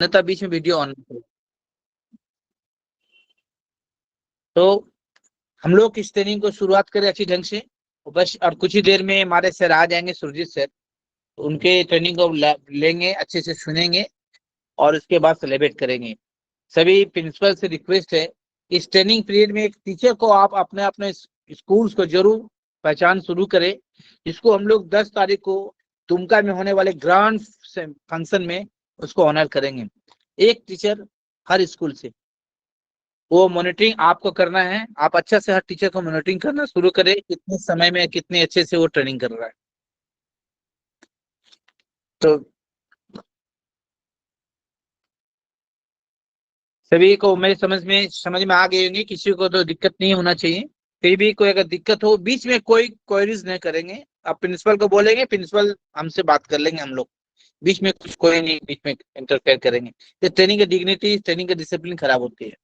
अन्यथा बीच में video on करो। तो हम लोग इस ट्रेनिंग को शुरुआत करें अच्छी ढंग से। बस और कुछ ही देर में हमारे सर आ जाएंगे, सुरजीत सर। तो उनके ट्रेनिंग को लेंगे, अच्छे से सुनेंगे और उसके बाद सेलिब्रेट करेंगे। सभी प्रिंसिपल से रिक्वेस्ट है, इस ट्रेनिंग पीरियड में एक टीचर को आप अपने अपने स्कूल्स को जरूर पहचान शुरू करें, जिसको हम लोग 10 तारीख को दुमका में होने वाले ग्रांड फंक्शन में उसको ऑनर करेंगे। एक टीचर हर स्कूल से, वो मॉनिटरिंग आपको करना है। आप अच्छा से हर टीचर को मॉनिटरिंग करना शुरू करें, कितने समय में कितने अच्छे से वो ट्रेनिंग कर रहा है। तो सभी को मेरे समझ में आ गए होंगे, किसी को तो दिक्कत नहीं होना चाहिए। फिर भी कोई अगर दिक्कत हो, बीच में कोई क्वेरीज नहीं करेंगे। आप प्रिंसिपल को बोलेंगे, प्रिंसिपल हमसे बात कर लेंगे, हम लोग बीच में कुछ कोई नहीं बीच में इंटरफेयर करेंगे। तो ट्रेनिंग की डिग्निटी, ट्रेनिंग की डिसिप्लिन खराब होती है।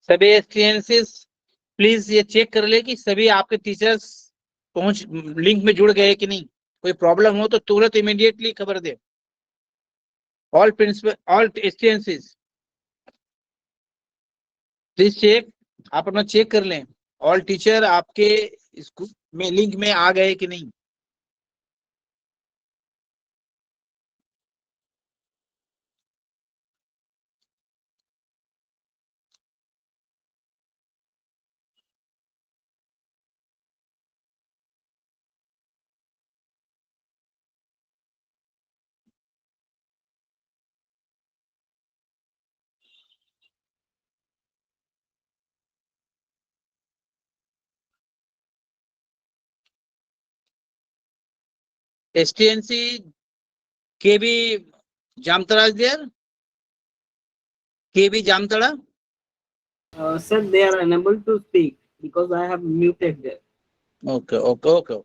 सभी एक्सपीरियंसेस प्लीज ये चेक कर ले कि सभी आपके टीचर्स पहुंच लिंक में जुड़ गए कि नहीं। कोई प्रॉब्लम हो तो तुरंत इमीडिएटली खबर दे। All principal, all experiences please check. आप अपना चेक कर लें, ऑल टीचर आपके स्कूल में लिंक में आ गए कि नहीं। एसटीएनसी के भी जामतड़ा देयर, के भी Jamtara. Sir, they are unable to speak because I have muted them. Okay okay okay.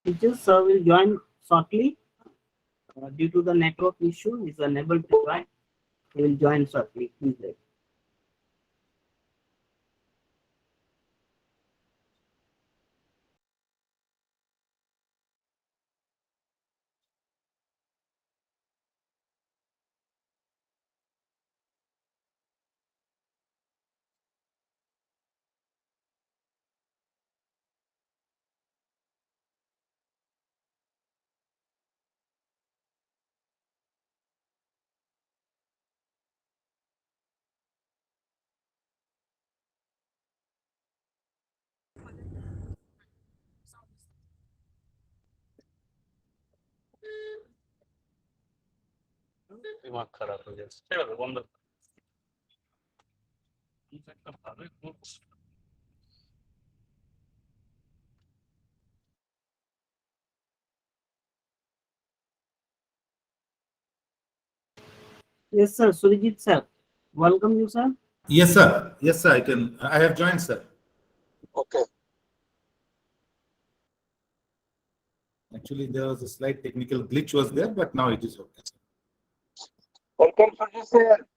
Teachers will join shortly. Due to the network issue, is unable to join. He will join shortly. Please wait. दिमाग खराब हो जाए बंद Yes, sir. Surajit sir. Welcome you, sir. Yes, sir. Yes, sir. I have joined, sir. Okay Actually, there was a slight technical glitch was there, but now it is okay. Welcome Surjeet sir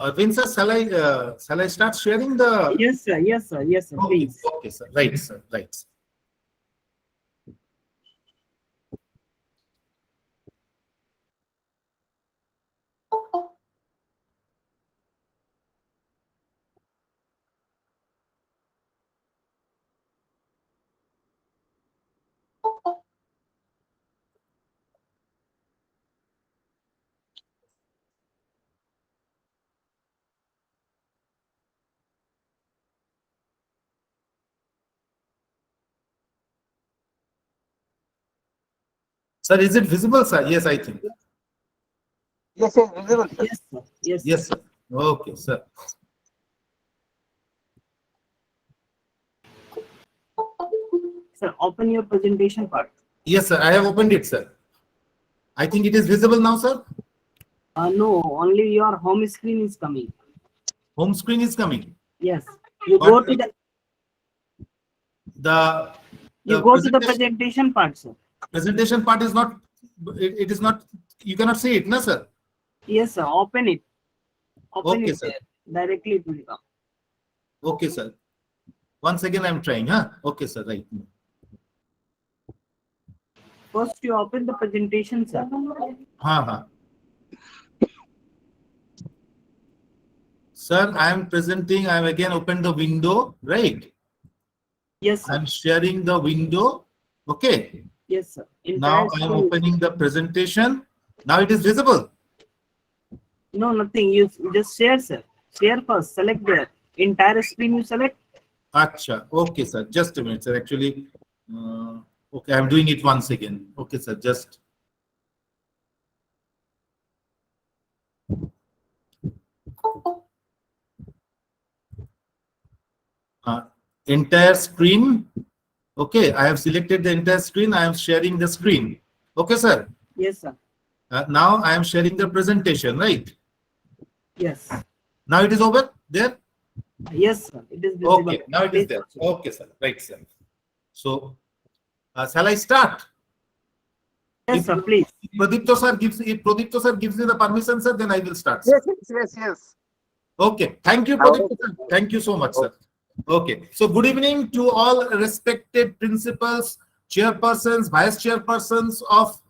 Arvind sir, shall I start sharing the? Yes, sir. Yes, sir. Yes, sir. Okay, Please. okay, sir. Right, sir. Right. Sir, is it visible, sir? Yes, I think. Yes yes visible sir Yes, sir. Yes, sir. Yes, sir. Okay, sir. Sir, open your presentation part. Yes, sir. I have opened it, sir. I think it is visible now, sir. No, only your home screen is coming. Home screen is coming. Yes. You go But to the the you go to the presentation part, sir. presentation part is not. It is not. You cannot see it, no, sir. Yes, sir. Open it. Open Okay, it sir. there. Directly it will come. Okay, sir. Once again, I'm trying. Huh? Okay, sir. Right. First, you open the presentation, sir. Ha. Sir, I am presenting. I have again opened the window, right? Yes, sir. I'm sharing the window. Okay. Yes, sir. Now I am opening the presentation. Now it is visible. No, nothing. You just share, sir. Share first. Select there. Entire screen you select. Acha. Okay, sir. Just a minute, sir. Actually, okay, I'm doing it once again. Okay, sir. Just. Entire screen. Okay, I have selected the entire screen. I am sharing the screen. Okay, sir. Yes, sir. Now I am sharing the presentation, right? Yes. Now it is over there. Yes, sir. It is visible. Okay, now it is there. Okay, sir. Right, sir. So, shall I start? Yes, sir. Please. If Pradipto sir gives me the permission, sir, then I will start. Sir. yes Okay. Thank you, Pradipto sir. Thank you so much, sir. Okay. So, good evening to all respected principals, chairpersons, vice chairpersons of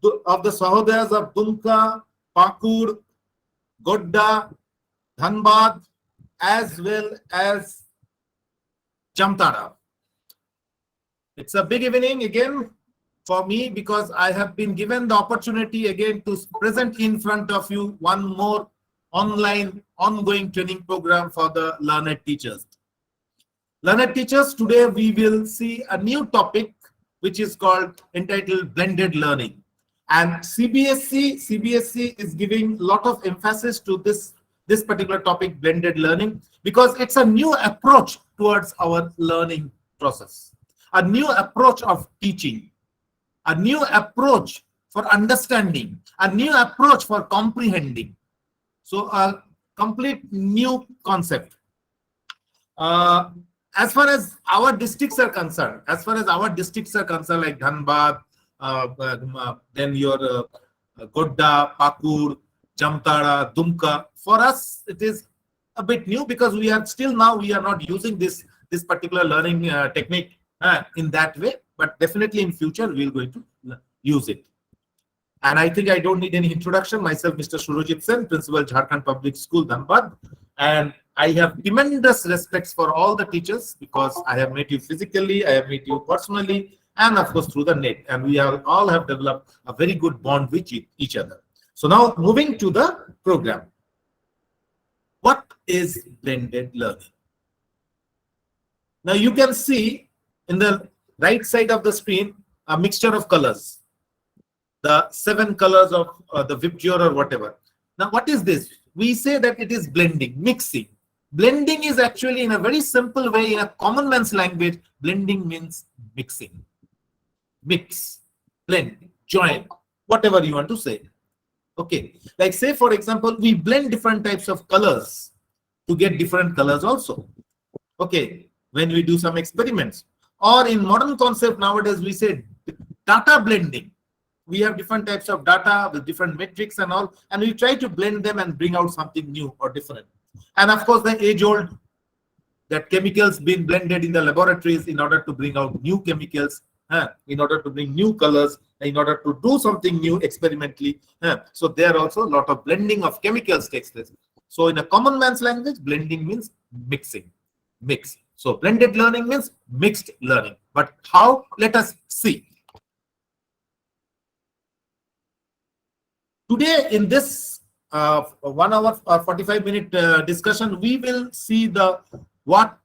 the Sahodayas of Dumka, Pakur, Godda, Dhanbad, as well as Jamtara. It's a big evening again for me because I have been given the opportunity again to present in front of you one more online ongoing training program for the learned teachers. Learned teachers, today we will see a new topic which is entitled blended learning. And CBSE is giving a lot of emphasis to this particular topic, blended learning, because it's a new approach towards our learning process, a new approach of teaching. a new approach for understanding, a new approach for comprehending. So a complete new concept. As far as our districts are concerned, like Dhanbad, then your Godda, Pakur, Jamtara, Dumka. For us, it is a bit new because we are still now we are not using this particular learning technique in that way. But definitely in future we are going to use it. And I think I don't need any introduction. Myself, Mr. SURAJIT Sen, Principal, Jharkhand Public School, Dhanbad. And I have tremendous respects for all the teachers because I have met you physically, I have met you personally, and of course through the net. And we all have developed a very good bond with each other. So now moving to the program. What is blended learning? Now you can see in the right side of the screen a mixture of colors. The 7 colors of the Vibgyor or whatever. Now, what is this? We say that it is blending, mixing. Blending is actually, in a very simple way, in a common man's language, blending means mixing. Mix, blend, join, whatever you want to say. Okay. Like say, for example, we blend different types of colors to get different colors also. Okay. When we do some experiments. Or in modern concept nowadays, we say data blending. We have different types of data with different metrics and all, and we try to blend them and bring out something new or different. And of course, the age-old that chemicals being blended in the laboratories in order to bring out new chemicals, in order to bring new colors, in order to do something new experimentally. So there also a lot of blending of chemicals takes place. So in a common man's language, blending means mixing, mix. So blended learning means mixed learning. But how? Let us see. Today, in this 1 hour or 45-minute discussion, we will see the what,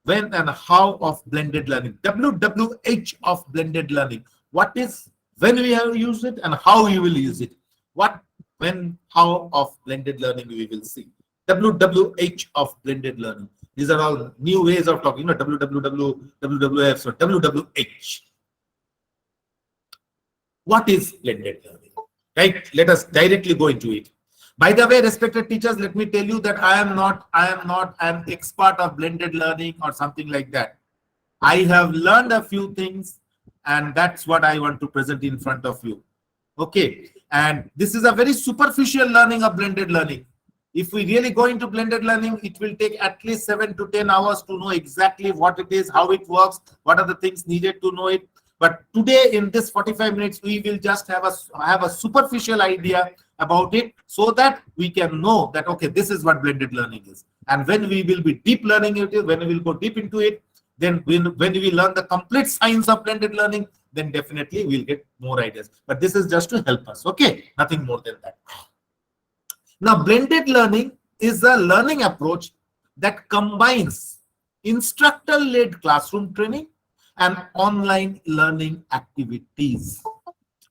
when, and how of blended learning. WWH of blended learning. What is, when we have used it, and how you will use it. What, when, how of blended learning we will see. WWH of blended learning. These are all new ways of talking. WWW, WWF, so WWH. What is blended learning? Right, let us directly go into it. By the way, respected teachers, let me tell you that I am not an expert of blended learning or something like that. I have learned a few things, and that's what I want to present in front of you. Okay, and this is a very superficial learning of blended learning. If we really go into blended learning, it will take at least 7 to 10 hours to know exactly what it is, how it works, what are the things needed to know it. But today, in this 45 minutes, we will just have a superficial idea about it so that we can know that, okay, this is what blended learning is. And when we will be deep learning it, when we will go deep into it, then when we learn the complete science of blended learning, then definitely we'll get more ideas. But this is just to help us, okay? Nothing more than that. Now, blended learning is a learning approach that combines instructor-led classroom training and online learning activities.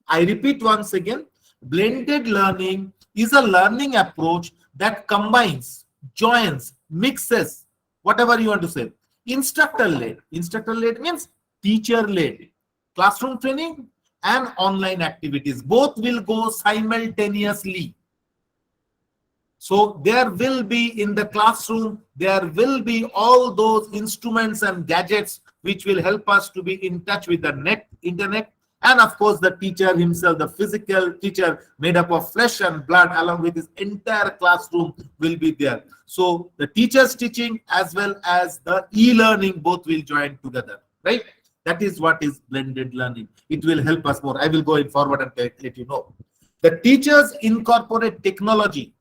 I repeat once again, blended learning is a learning approach that combines, joins, mixes, whatever you want to say, instructor-led. Instructor-led means teacher-led. Classroom training and online activities, both will go simultaneously. So there will be in the classroom, there will be all those instruments and gadgets which will help us to be in touch with the internet, and of course the teacher himself, the physical teacher made up of flesh and blood along with his entire classroom will be there. So the teacher's teaching as well as the e-learning both will join together, right? That is what is blended learning. It will help us more. I will go in forward and let you know. The teachers incorporate technology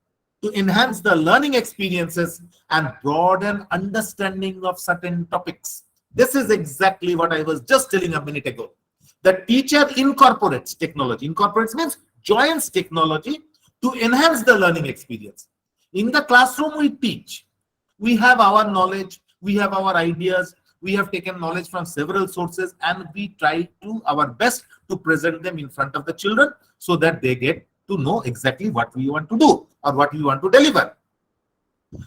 to enhance the learning experiences and broaden understanding of certain topics. This is exactly what I was just telling a minute ago. The teacher incorporates technology. Incorporates means joins technology to enhance the learning experience. In the classroom, we teach. We have our knowledge. We have our ideas. We have taken knowledge from several sources, and we try to our best to present them in front of the children so that they get to know exactly what we want to do or what we want to deliver.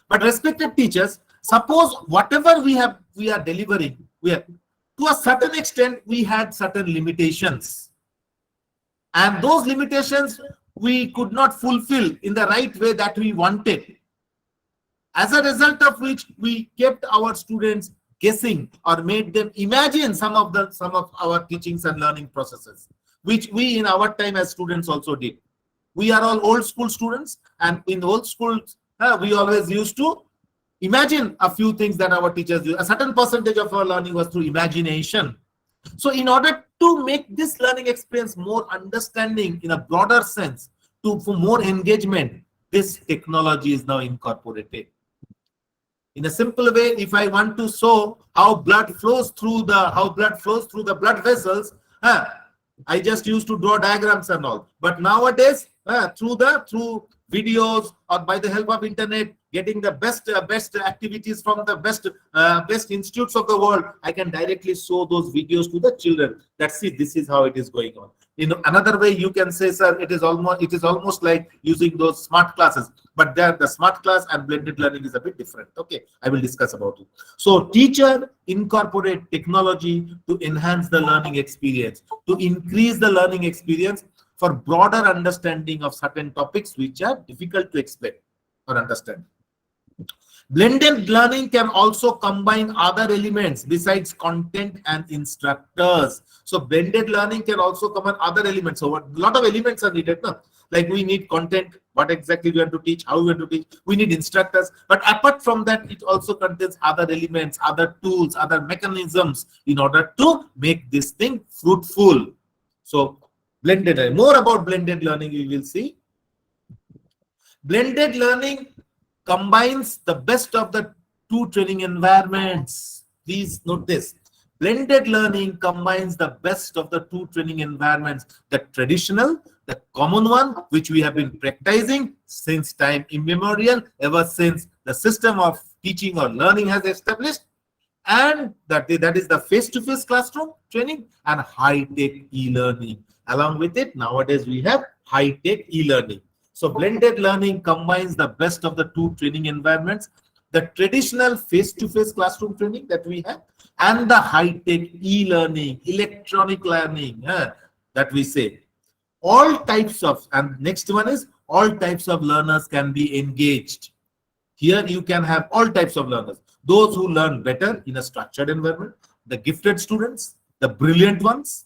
But respected teachers, suppose whatever we are delivering, to a certain extent we had certain limitations. And those limitations we could not fulfill in the right way that we wanted. As a result of which, we kept our students guessing or made them imagine some of our teachings and learning processes, which we in our time as students also did. We are all old school students, and in old school, we always used to imagine a few things that our teachers do. A certain percentage of our learning was through imagination. So in order to make this learning experience more understanding in a broader sense, for more engagement, this technology is now incorporated. In a simple way, if I want to show how blood flows through the blood vessels, I just used to draw diagrams and all. But nowadays, through videos or by the help of internet, getting the best activities from the best institutes of the world, I can directly show those videos to the children. That see, this is how it is going on. In another way, you can say, sir, it is almost like using those smart classes, but there the smart class and blended learning is a bit different. Okay, I will discuss about it. So teacher incorporate technology to enhance the learning experience, to increase the learning experience for broader understanding of certain topics which are difficult to explain or understand. Blended learning can also combine other elements besides content and instructors. So blended learning can also combine other elements. So a lot of elements are needed. No? Like we need content, what exactly we want to teach, how we want to teach. We need instructors. But apart from that, it also contains other elements, other tools, other mechanisms in order to make this thing fruitful. So blended, more about blended learning we will see. Blended learning combines the best of the two training environments. Please note this. Blended learning combines the best of the two training environments. The traditional, the common one, which we have been practicing since time immemorial, ever since the system of teaching or learning has established, and that is the face-to-face classroom training and high-tech e-learning. Along with it, nowadays we have high-tech e-learning. So blended learning combines the best of the two training environments, the traditional face-to-face classroom training that we have and the high-tech e-learning, electronic learning that we say. All types of, and next one is all types of learners can be engaged. Here you can have all types of learners. Those who learn better in a structured environment, the gifted students, the brilliant ones,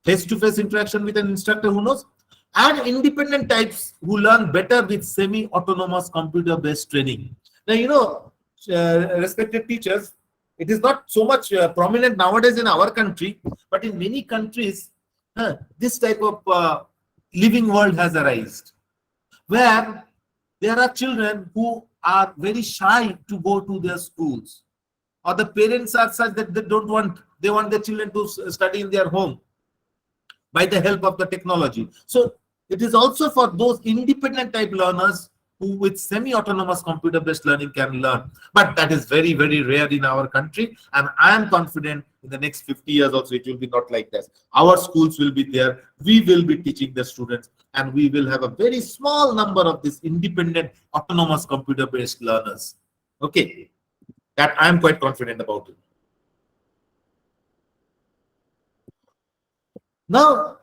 face-to-face interaction with an instructor who knows, and independent types who learn better with semi-autonomous computer-based training. Now, respected teachers, it is not so much prominent nowadays in our country, but in many countries, this type of living world has arisen, where there are children who are very shy to go to their schools, or the parents are such that they want their children to study in their home by the help of the technology. So it is also for those independent type learners who with semi-autonomous computer-based learning can learn. But that is very, very rare in our country. And I am confident in the next 50 years also it will be not like this. Our schools will be there. We will be teaching the students. And we will have a very small number of these independent autonomous computer-based learners. Okay. That I am quite confident about it. Now,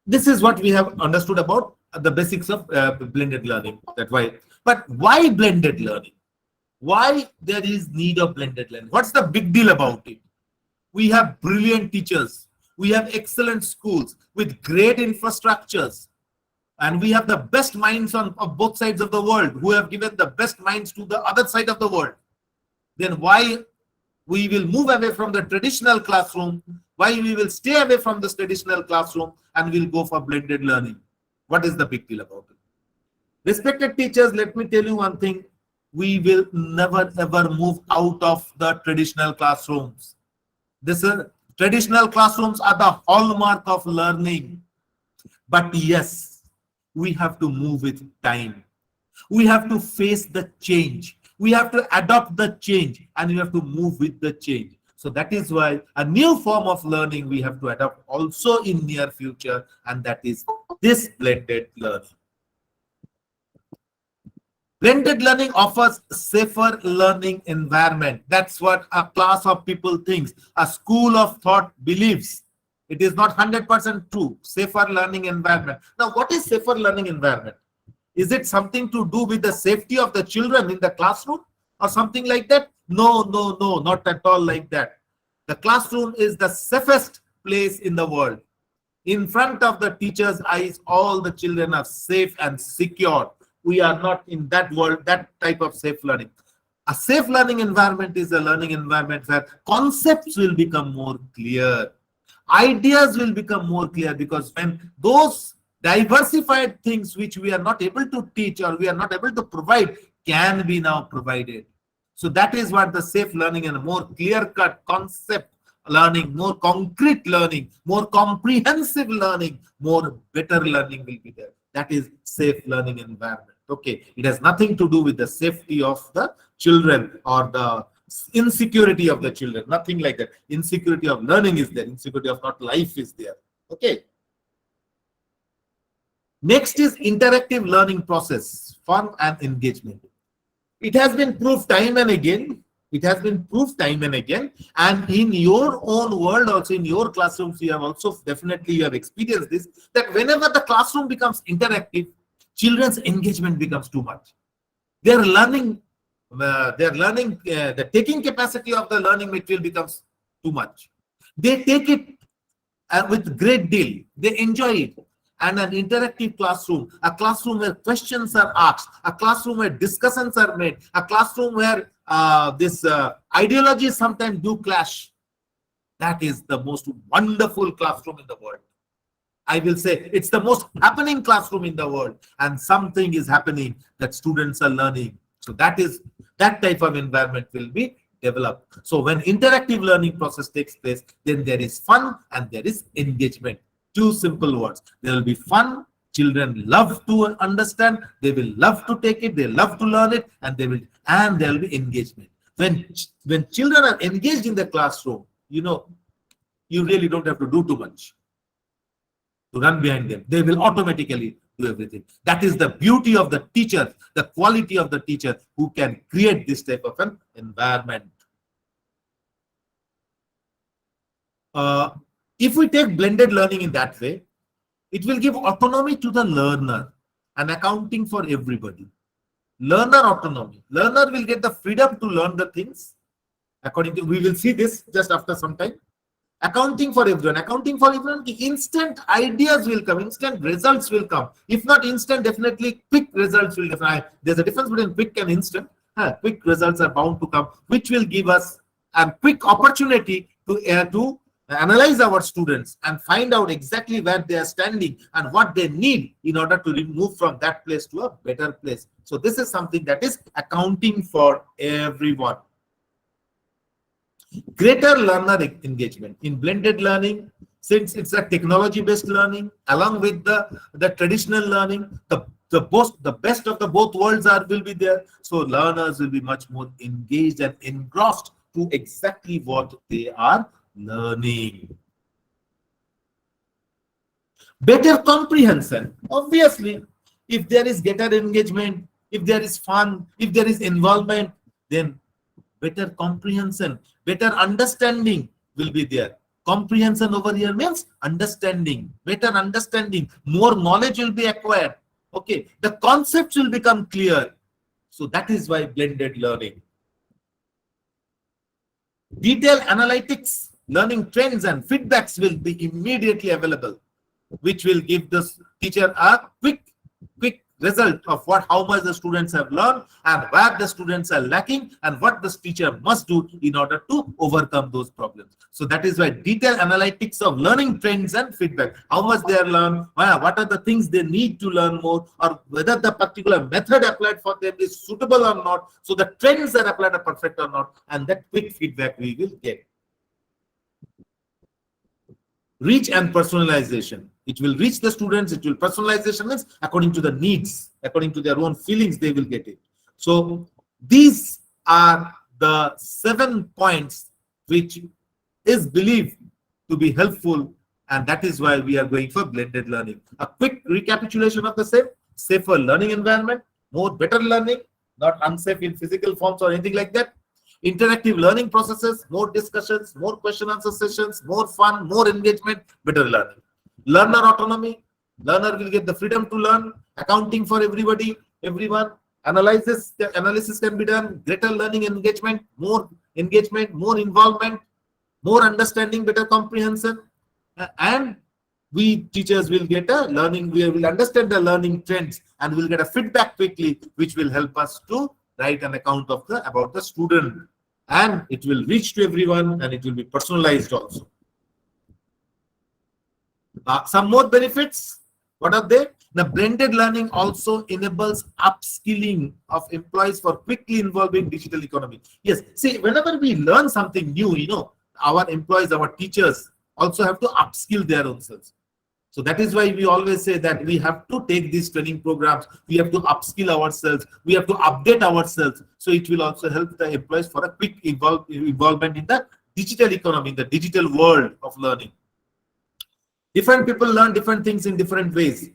this is what we have understood about the basics of blended learning. But why blended learning? Why there is need of blended learning? What's the big deal about it? We have brilliant teachers. We have excellent schools with great infrastructures. And we have the best minds of both sides of the world who have given the best minds to the other side of the world. Then why we will move away from the traditional classroom? Why we will stay away from this traditional classroom and we'll go for blended learning? What is the big deal about it? Respected teachers, let me tell you one thing. We will never ever move out of the traditional classrooms. Traditional classrooms are the hallmark of learning. But yes, we have to move with time. We have to face the change. We have to adopt the change and we have to move with the change. So that is why a new form of learning we have to adopt also in near future, and that is this blended learning. Blended learning offers safer learning environment. That's what a class of people thinks. A school of thought believes It is not 100% true. Safer learning environment. Now, what is safer learning environment? Is it something to do with the safety of the children in the classroom or something like that? No, no, no, not at all like that. The classroom is the safest place in the world. In front of the teacher's eyes, all the children are safe and secure. We are not in that world, that type of safe learning. A safe learning environment is a learning environment where concepts will become more clear. Ideas will become more clear, because when those diversified things which we are not able to teach or we are not able to provide can be now provided. So that is what the safe learning and more clear-cut concept learning, more concrete learning, more comprehensive learning, more better learning will be there. That is safe learning environment. Okay, it has nothing to do with the safety of the children or the insecurity of the children, nothing like that. Insecurity of learning is there, insecurity of not life is there. Okay. Next is interactive learning process, fun and engagement. It has been proved time and again. It has been proved time and again. And in your own world, also in your classrooms, you have also definitely you have experienced this, that whenever the classroom becomes interactive, children's engagement becomes too much. They are learning, the taking capacity of the learning material becomes too much. They take it with great deal. They enjoy it. And an interactive classroom, a classroom where questions are asked, a classroom where discussions are made, a classroom where ideologies sometimes do clash. That is the most wonderful classroom in the world. I will say it's the most happening classroom in the world, and something is happening that students are learning. So that type of environment will be developed. So when interactive learning process takes place, then there is fun and there is engagement. Two simple words. There will be fun. Children love to understand. They will love to take it. They love to learn it, and there will be engagement. When children are engaged in the classroom, you really don't have to do too much to run behind them. They will automatically do everything. That is the beauty of the teacher, the quality of the teacher who can create this type of an environment. If we take blended learning in that way, it will give autonomy to the learner and accounting for everybody. Learner autonomy. Learner will get the freedom to learn the things according to, we will see this just after some time. Accounting for everyone. Accounting for everyone, instant ideas will come, instant results will come. If not instant, definitely quick results will come. There's a difference between quick and instant. Quick results are bound to come, which will give us a quick opportunity to analyze our students and find out exactly where they are standing and what they need in order to move from that place to a better place. So this is something that is accounting for everyone. Greater learner engagement in blended learning, since it's a technology-based learning, along with the traditional learning, the best of the both worlds will be there. So learners will be much more engaged and engrossed to exactly what they are learning. Better comprehension. Obviously, if there is greater engagement, if there is fun, if there is involvement, then better comprehension, better understanding will be there. Comprehension over here means understanding, better understanding, more knowledge will be acquired. Okay, the concepts will become clear. So that is why blended learning. Detailed analytics, learning trends and feedbacks will be immediately available, which will give the teacher a quick result of how much the students have learned and where the students are lacking and what the teacher must do in order to overcome those problems. So that is why detailed analytics of learning trends and feedback, how much they have learned, what are the things they need to learn more, or whether the particular method applied for them is suitable or not. So the trends that applied are perfect or not, and that quick feedback we will get. Reach and personalization. It will reach the students. It will personalization means according to the needs, according to their own feelings, they will get it. So these are the 7 points which is believed to be helpful, and that is why we are going for blended learning. A quick recapitulation of the same: safer learning environment, more better learning, not unsafe in physical forms or anything like that. Interactive learning processes, more discussions, more question answer sessions, more fun, more engagement, better learning. Learner autonomy, learner will get the freedom to learn, accounting for everybody, everyone. Analysis can be done, greater learning engagement, more involvement, more understanding, better comprehension, and we teachers will get a learning, we will understand the learning trends and will get a feedback quickly, which will help us to write an account of about the student, and it will reach to everyone and it will be personalized also. Some more benefits, what are they? The blended learning also enables upskilling of employees for quickly involving digital economy. Yes, see, whenever we learn something new, our employees, our teachers also have to upskill their own selves. So that is why we always say that we have to take these training programs, we have to upskill ourselves, we have to update ourselves. So it will also help the employees for a quick involvement in the digital economy, in the digital world of learning. Different people learn different things in different ways.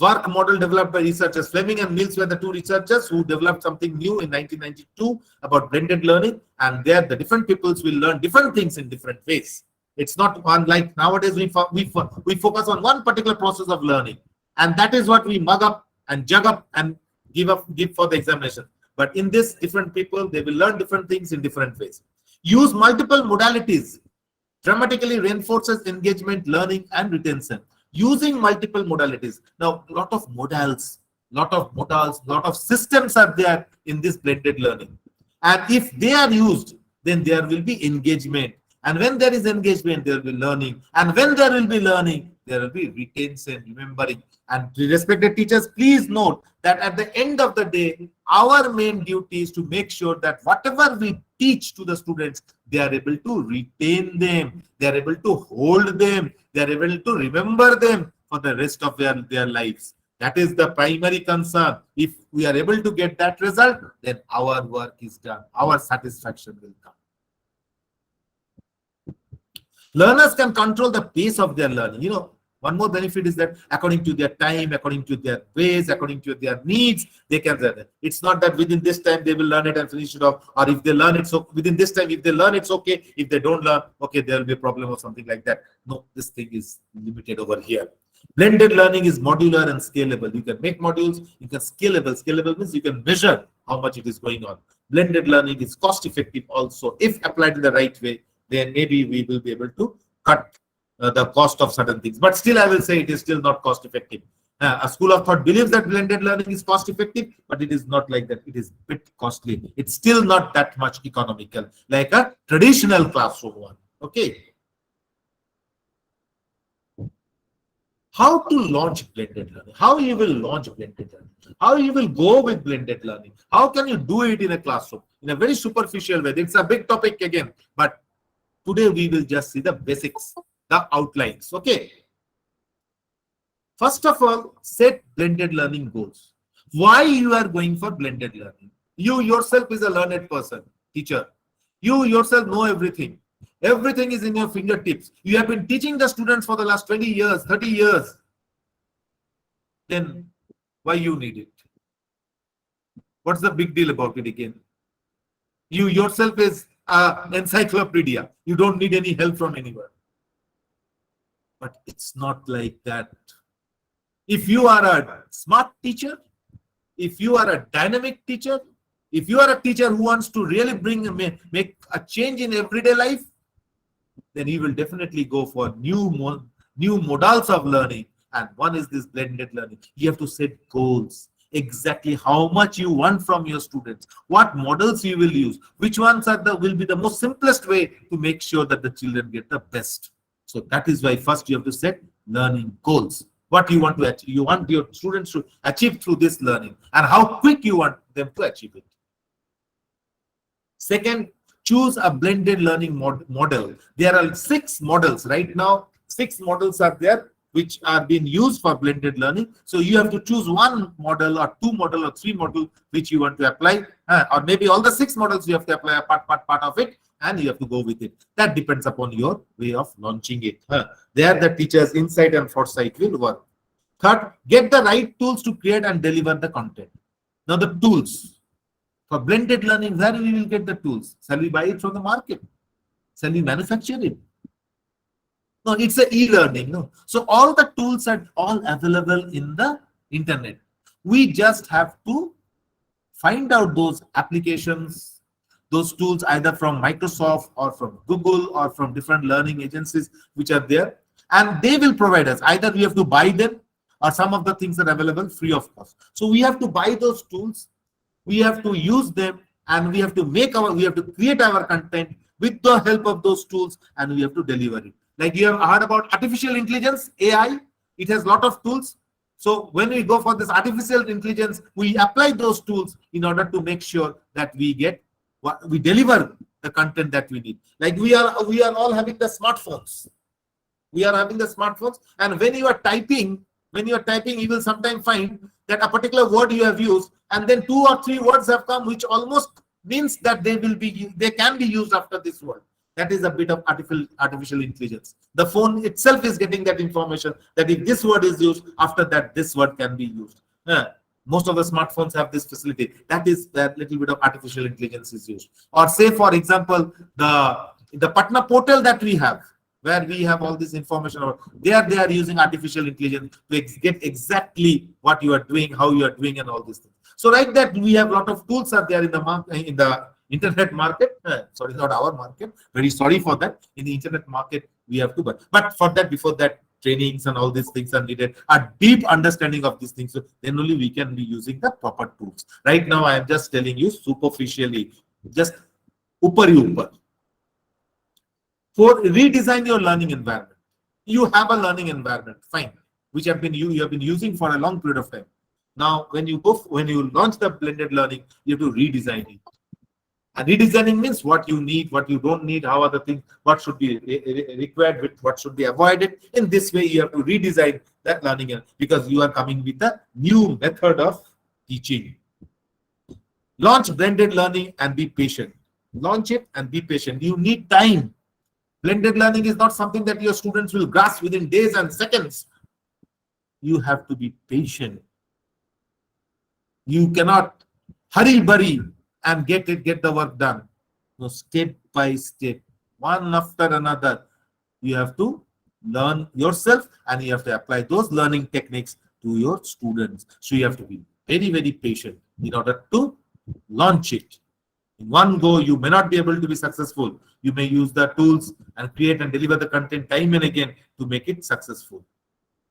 Work model developed by researchers. Fleming and Mills were the two researchers who developed something new in 1992 about blended learning, and there the different peoples will learn different things in different ways. It's not one like nowadays we focus on one particular process of learning, and that is what we mug up and jug up and give for the examination. But in this, different people, they will learn different things in different ways. Use multiple modalities dramatically reinforces engagement, learning, and retention. Using multiple modalities. Now, a lot of modals, lot of systems are there in this blended learning. And if they are used, then there will be engagement. And when there is engagement, there will be learning. And when there will be learning, there will be retention, remembering. And respected teachers, please note that at the end of the day, our main duty is to make sure that whatever we teach to the students, they are able to retain them, they are able to hold them, they are able to remember them for the rest of their lives. That is the primary concern. If we are able to get that result, then our work is done, our satisfaction will come. Learners can control the pace of their learning. One more benefit is that according to their time, according to their ways, according to their needs, they can learn it. It's not that within this time they will learn it and finish it off, or if they learn it, so within this time, if they learn, it's okay. If they don't learn, okay, there will be a problem or something like that. No, this thing is limited over here. Blended learning is modular and scalable. You can make modules, you can scalable. Scalable means you can measure how much it is going on. Blended learning is cost effective also. If applied in the right way, then maybe we will be able to cut the cost of certain things. But still, I will say it is still not cost effective. A school of thought believes that blended learning is cost effective, but it is not like that. It is a bit costly. It's still not that much economical, like a traditional classroom one. Okay. How to launch blended learning? How you will launch blended learning? How you will go with blended learning? How can you do it in a classroom? In a very superficial way. It's a big topic again, but today we will just see the basics, the outlines. Okay. First of all, set blended learning goals. Why you are going for blended learning? You yourself is a learned person, teacher. You yourself know everything. Everything is in your fingertips. You have been teaching the students for the last 20 years, 30 years. Then why you need it? What's the big deal about it again? You yourself is an encyclopedia. You don't need any help from anyone. But it's not like that. If you are a smart teacher, if you are a dynamic teacher, if you are a teacher who wants to really make a change in everyday life, then you will definitely go for new models of learning. And one is this blended learning. You have to set goals. Exactly how much you want from your students, what models you will use, which ones will be the most simplest way to make sure that the children get the best. So that is why first you have to set learning goals. What you want to achieve, you want your students to achieve through this learning, and how quick you want them to achieve it. Second, choose a blended learning model. There are 6 models right now. 6 models are there which are being used for blended learning. So you have to choose one model or 2 model or 3 model which you want to apply, or maybe all the 6 models you have to apply a part of it, and you have to go with it. That depends upon your way of launching it. There the teacher's insight and foresight will work. Third, get the right tools to create and deliver the content. Now the tools. For blended learning, where we will get the tools? Shall we buy it from the market? Shall we manufacture it? No, it's a e-learning. No, so all the tools are all available in the internet. We just have to find out those applications, those tools either from Microsoft or from Google or from different learning agencies which are there, and they will provide us. Either we have to buy them or some of the things are available free of cost. So we have to buy those tools, we have to use them, and we have to create our content with the help of those tools, and we have to deliver it. Like you have heard about artificial intelligence, AI, it has a lot of tools. So when we go for this artificial intelligence, we apply those tools in order to make sure that we deliver the content that we need. Like we are all having the smartphones. We are having the smartphones, and when you are typing, you will sometimes find that a particular word you have used, and then 2 or 3 words have come, which almost means that they can be used after this word. That is a bit of artificial intelligence. The phone itself is getting that information that if this word is used, after that this word can be used. Most of the smartphones have this facility. That is that little bit of artificial intelligence is used. Or say, for example, the Patna portal that we have, where we have all this information about, they are using artificial intelligence to get exactly what you are doing, how you are doing, and all these things. So like that, we have a lot of tools are there in the internet market. Sorry, not our market. Very sorry for that. In the internet market, we have to buy. But for that, before that, trainings and all these things are needed. A deep understanding of these things. So then only we can be using the proper tools. Right now, I am just telling you superficially, just upper. For redesign your learning environment. You have a learning environment, fine, which you have been using for a long period of time. Now, when you launch the blended learning, you have to redesign it. And redesigning means what you need, what you don't need, how are the things, what should be required, with what should be avoided. In this way, you have to redesign that learning because you are coming with a new method of teaching. Launch blended learning and be patient. Launch it and be patient. You need time. Blended learning is not something that your students will grasp within days and seconds. You have to be patient. You cannot hurry and get the work done. No, step by step, one after another, you have to learn yourself and you have to apply those learning techniques to your students. So you have to be very, very patient in order to launch it. In one go, you may not be able to be successful. You may use the tools and create and deliver the content time and again to make it successful.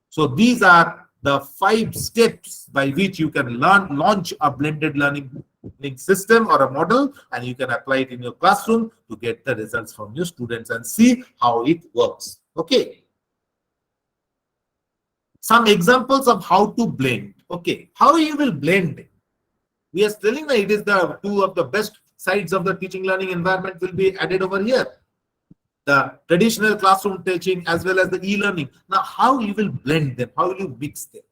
So these are the 5 steps by which you can launch a blended learning system or a model, and you can apply it in your classroom to get the results from your students and see how it works. Okay. Some examples of how to blend. Okay. How you will blend? We are telling that it is the 2 of the best sides of the teaching learning environment will be added over here. The traditional classroom teaching as well as the e-learning. Now, how you will blend them? How will you mix them?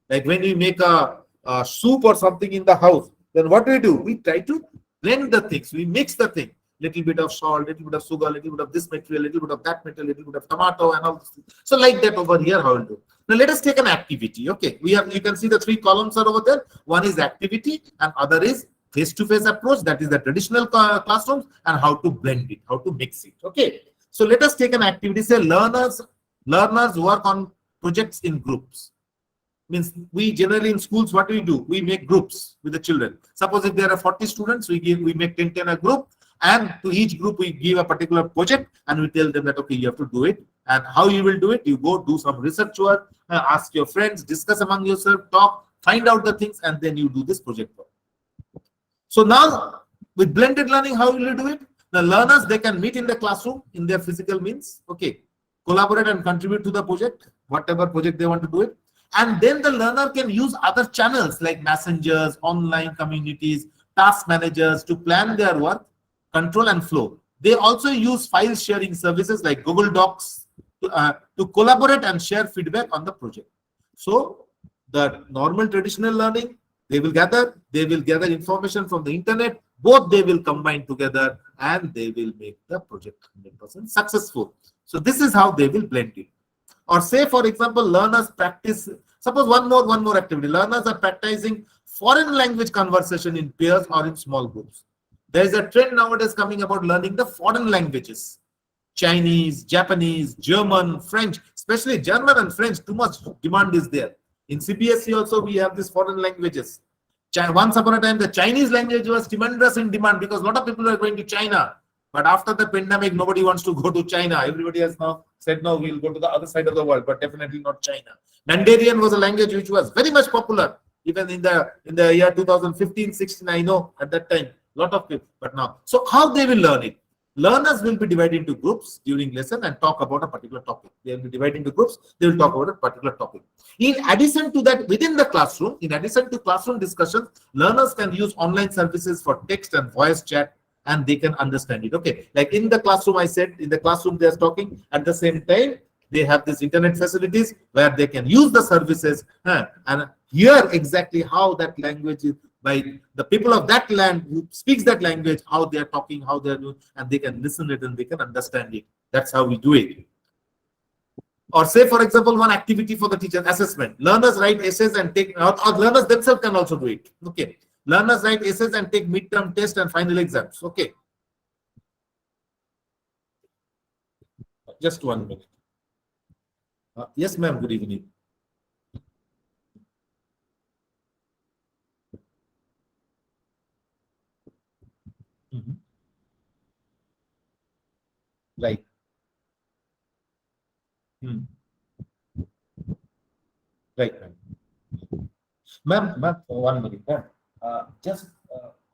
Like when we make a soup or something in the house, then what do? We try to blend the things. We mix the thing. Little bit of salt, little bit of sugar, little bit of this material, little bit of that material, little bit of tomato and all this thing. So like that over here, how we'll do. Now let us take an activity. Okay, you can see the 3 columns are over there. One is activity and other is face-to-face approach. That is the traditional classrooms, and how to blend it, how to mix it. Okay. So let us take an activity. Say learners work on projects in groups. Means we generally in schools, what do? We make groups with the children. Suppose if there are 40 students, we make 10 a group, and to each group we give a particular project and we tell them that okay, you have to do it. And how you will do it? You go do some research work, ask your friends, discuss among yourself, talk, find out the things, and then you do this project work. So now with blended learning, how will you do it? The learners, they can meet in the classroom in their physical means, okay, collaborate and contribute to the project, whatever project they want to do it. And then the learner can use other channels like messengers, online communities, task managers to plan their work, control and flow. They also use file sharing services like Google Docs to collaborate and share feedback on the project. So the normal traditional learning, they will gather information from the internet. Both they will combine together and they will make the project 100% successful. So this is how they will blend it. Or say, for example, learners practice. Suppose one more activity. Learners are practicing foreign language conversation in pairs or in small groups. There is a trend nowadays coming about learning the foreign languages. Chinese, Japanese, German, French, especially German and French, too much demand is there. In CBSE also we have these foreign languages. Once upon a time, the Chinese language was tremendous in demand because a lot of people were going to China. But after the pandemic, nobody wants to go to China. Everybody has now said, no, we'll go to the other side of the world, but definitely not China. Mandarin was a language which was very much popular, even in the year 2015-16, I know at that time, a lot of people, but now. So how they will learn it? Learners will be divided into groups during lesson and talk about a particular topic. They will be divided into groups. They will talk about a particular topic. In addition to that, within the classroom, in addition to classroom discussions, learners can use online services for text and voice chat, and they can understand it. Okay, like in the classroom, I said, in the classroom they are talking. At the same time, they have these internet facilities where they can use the services and hear exactly how that language is, by the people of that land who speaks that language, how they are talking, how they are doing, and they can listen it and they can understand it. That's how we do it. Or say, for example, one activity for the teacher, assessment. Learners write essays and take, or learners themselves can also do it. Okay. Learners write essays and take midterm test and final exams. Okay. Just 1 minute. Yes, ma'am. Good evening. Right. Right, ma'am. Ma'am, 1 minute, ma'am. Just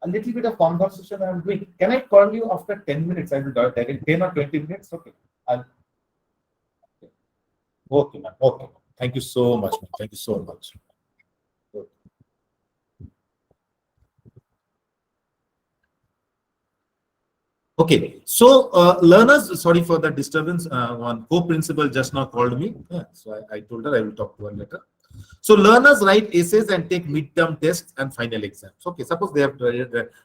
a little bit of conversation I'm doing. Can I call you after 10 minutes? I will do it in 10 or 20 minutes. Okay. Okay, ma'am. Okay. Thank you so much, ma'am. Thank you so much. Okay, so learners, sorry for the disturbance. One co-principal just now called me. So I told her I will talk to her later. So learners write essays and take midterm tests and final exams. Okay, suppose they have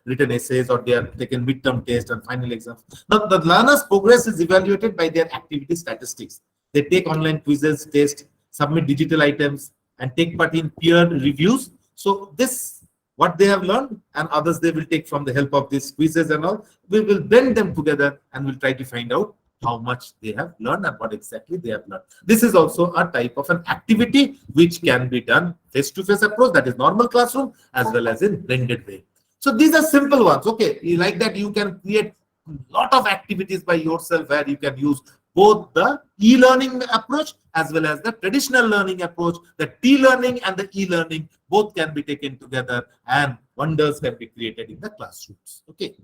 written essays or they have taken midterm tests and final exams. Now the learners' progress is evaluated by their activity statistics. They take online quizzes, tests, submit digital items, and take part in peer reviews. So this, what they have learned and others they will take from the help of these quizzes and all, we will blend them together and we'll try to find out how much they have learned and what exactly they have learned. This is also a type of an activity which can be done face-to-face approach, that is normal classroom, as well as in blended way. So these are simple ones. Okay, like that you can create a lot of activities by yourself where you can use both the e-learning approach as well as the traditional learning approach. The T-learning and the e-learning both can be taken together and wonders can be created in the classrooms. Okay.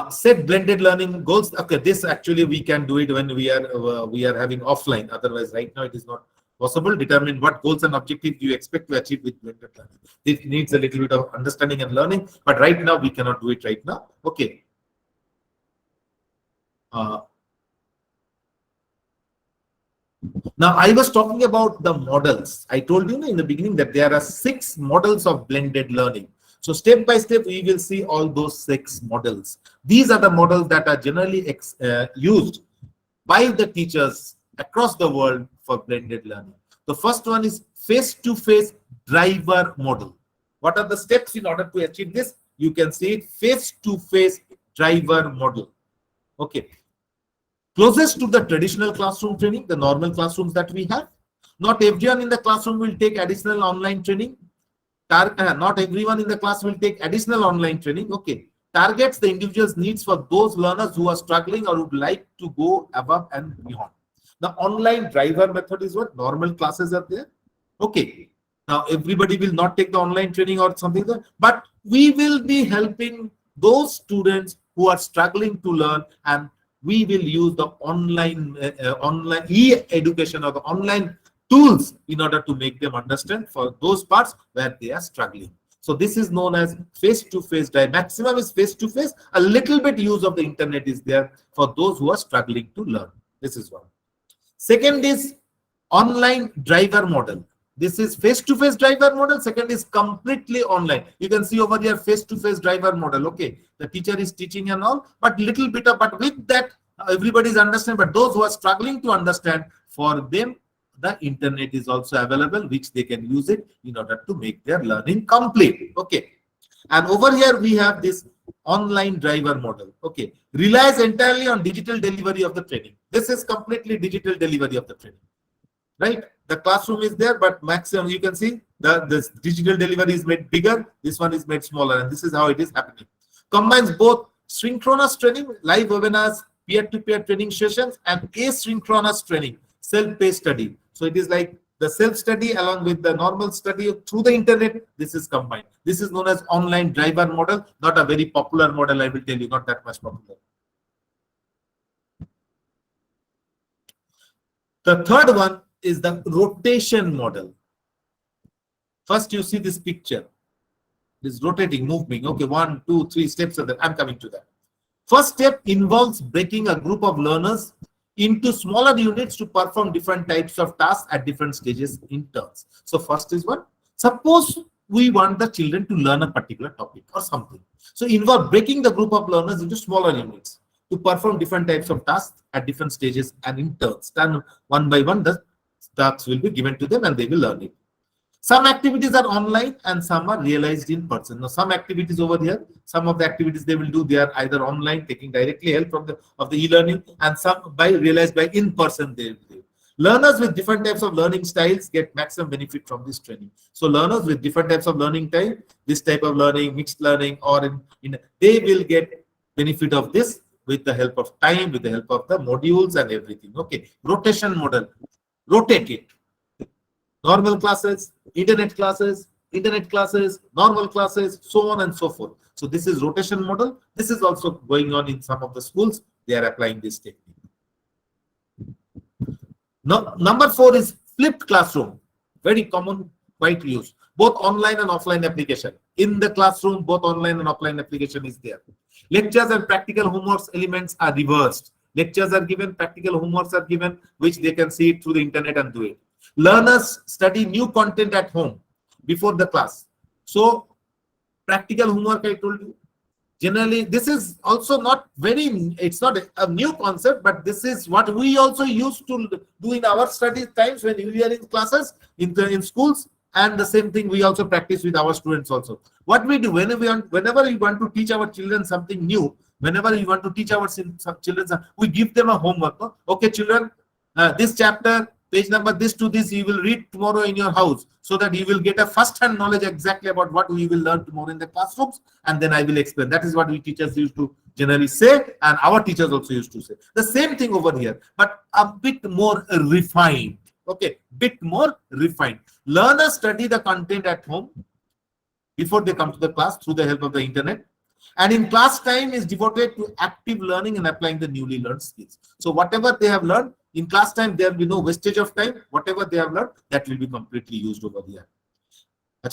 Set blended learning goals. Okay, this actually we can do it when we are having offline. Otherwise, right now it is not possible. Determine what goals and objectives you expect to achieve with blended learning. This needs a little bit of understanding and learning, but right now we cannot do it right now. Okay. Now, I was talking about the models. I told you in the beginning that there are 6 models of blended learning. So step by step, we will see all those 6 models. These are the models that are generally used by the teachers across the world for blended learning. The first one is face-to-face driver model. What are the steps in order to achieve this? You can see it, face-to-face driver model. Okay. Closest to the traditional classroom training, the normal classrooms that we have. Not everyone in the classroom will take additional online training. Not everyone in the class will take additional online training. Okay. Targets the individual's needs for those learners who are struggling or would like to go above and beyond. The online driver method is what? Normal classes are there. Okay. Now, everybody will not take the online training or something, but we will be helping those students who are struggling to learn, and we will use the online e-education or the online tools in order to make them understand for those parts where they are struggling. So this is known as face-to-face drive. Maximum is face-to-face. A little bit use of the internet is there for those who are struggling to learn. This is one. Second is online driver model. This is face-to-face driver model. Second is completely online. You can see over here face-to-face driver model. Okay, the teacher is teaching and all, but little bit of, but with that everybody is understanding. But those who are struggling to understand, for them the internet is also available, which they can use it in order to make their learning complete. Okay. And over here we have this online driver model. Okay, relies entirely on digital delivery of the training. This is completely digital delivery of the training, right? The classroom is there, but maximum you can see this digital delivery is made bigger, this one is made smaller, and this is how it is happening. Combines both synchronous training, live webinars, peer-to-peer training sessions, and asynchronous training, self-paced study. So it is like the self-study along with the normal study through the internet. This is combined. This is known as online driver model. Not a very popular model, I will tell you, not that much popular. The third one is the rotation model. First, you see this picture. This rotating, moving. Okay, 1, 2, 3 steps of that. I'm coming to that. First step involves breaking a group of learners into smaller units to perform different types of tasks at different stages in turns. So first is what? Suppose we want the children to learn a particular topic or something. So involve breaking the group of learners into smaller units to perform different types of tasks at different stages and in turns. Then one by one, the tasks will be given to them and they will learn it. Some activities are online and some are realized in person. Now, some activities over here, some of the activities they will do, they are either online, taking directly help from the e-learning, and some realized by in person they will do. Learners with different types of learning styles get maximum benefit from this training. So learners with different types of learning style, this type of learning, mixed learning, or they will get benefit of this with the help of time, with the help of the modules and everything. Okay, rotation model, rotate it. Normal classes, internet classes, normal classes, so on and so forth. So this is rotation model. This is also going on in some of the schools. They are applying this technique. Now, number 4 is flipped classroom. Very common, quite used. Both online and offline application. In the classroom, both online and offline application is there. Lectures and practical homework elements are reversed. Lectures are given, practical homeworks are given, which they can see it through the internet and do it. Learners study new content at home before the class. So practical homework, I told you. Generally, this is also not very, it's not a new concept, but this is what we also used to do in our study times when we are in classes, in schools, and the same thing we also practice with our students also. What we do, whenever we want to teach our children something new, whenever we want to teach our children, we give them a homework. No? Okay, children, this chapter, page number this to this, you will read tomorrow in your house, so that you will get a first-hand knowledge exactly about what we will learn tomorrow in the classrooms, and then I will explain. That is what we teachers used to generally say, and our teachers also used to say. The same thing over here, but a bit more refined. Okay, bit more refined. Learners study the content at home before they come to the class through the help of the internet. And in class time is devoted to active learning and applying the newly learned skills. So whatever they have learned, in class time, there will be no wastage of time. Whatever they have learned, that will be completely used over here.